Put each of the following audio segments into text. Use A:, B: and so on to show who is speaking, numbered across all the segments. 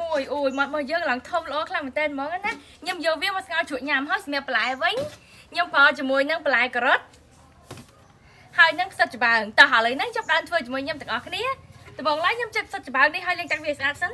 A: ôi mà dương lần thông lỗ khăn mình tên món á nhâm vô viết mà sao chuột nhàm hết mẹ lại với nhâm phò cho mùi nâng lại cà rốt hai nâng sạch bàn ta hỏi lấy nâng chọc đan thôi cho mùi nhâm tất cả cái này từ vòng lái nhâm chặt sạch bàn đi hai lên trang việc sạch sẵn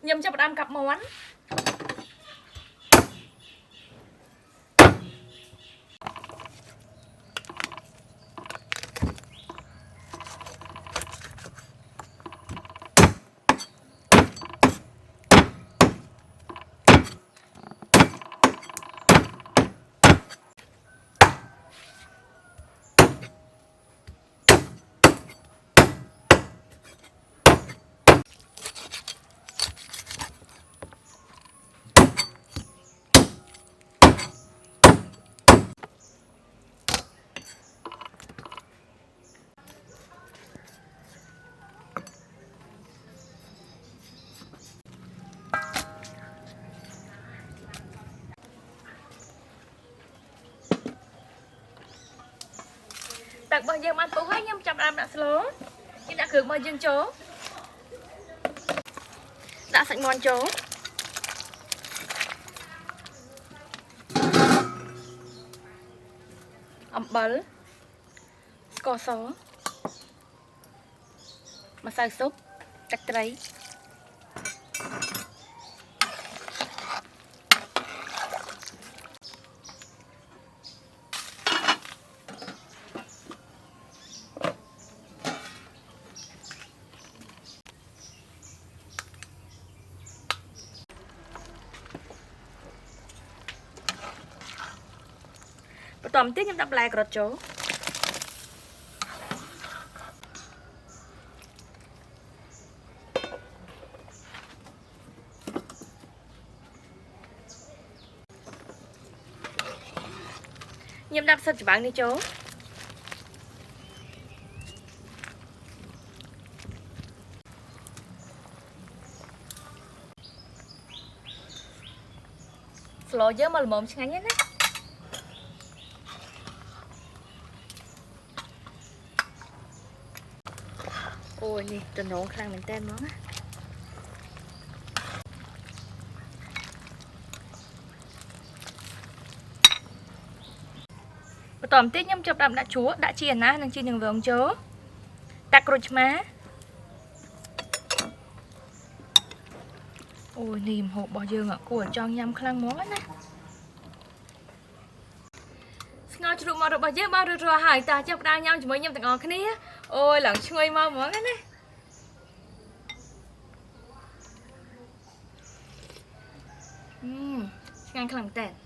A: nhâm cho một đám cặp món đặt bao nhiêu ăn cũng hết nhâm chậm làm đã slow nhưng đã cường bao nhiêu chỗ đã sạch ngon chỗ ẩm bẩn cò só mà xay súp đặc trấy tòm tiếp nhâm đập lại cột chỗ ខ្ញុំដាក់សាច់ច្បាំងនេះចូលស្លយើងមកល្មមឆ្ងាញ់ណាស់អូយនេះតំណងខ្លាំងមែនតើហ្មងណាបន្តបន្តិចខ្ញុំចាប់ដាក់ជ្រក់ដាក់ជីអាណានិងជីនឹងរងចូលដាក់ក្រូចឆ្មាអូយនេះម្ហូបរបស់យើងគួរចង់ញ៉ាំខ្លាំងហ្មងណាស្ងោរជ្រូកមករបស់យើងបានរួចរាល់ហើយតើចាប់ផ្ដើមញ៉ាំជាមួយខ្ញុំទាំងអស់គ្នាអូយឡើងឈ្ងុយមកហ្មងណាឆ្ងាញ់ខ្លាំងមែនតើ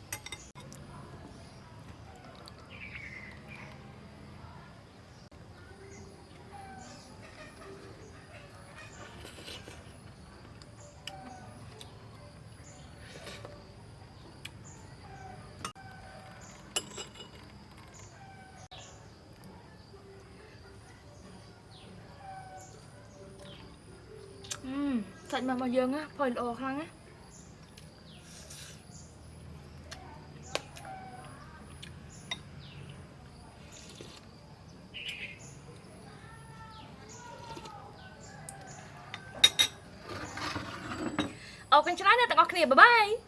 A: សាច់មករបស់យើងផុយល្អខ្លាំងណាអរគុណច្រើនណាស់ទាំងអស់គ្នាបាយបាយ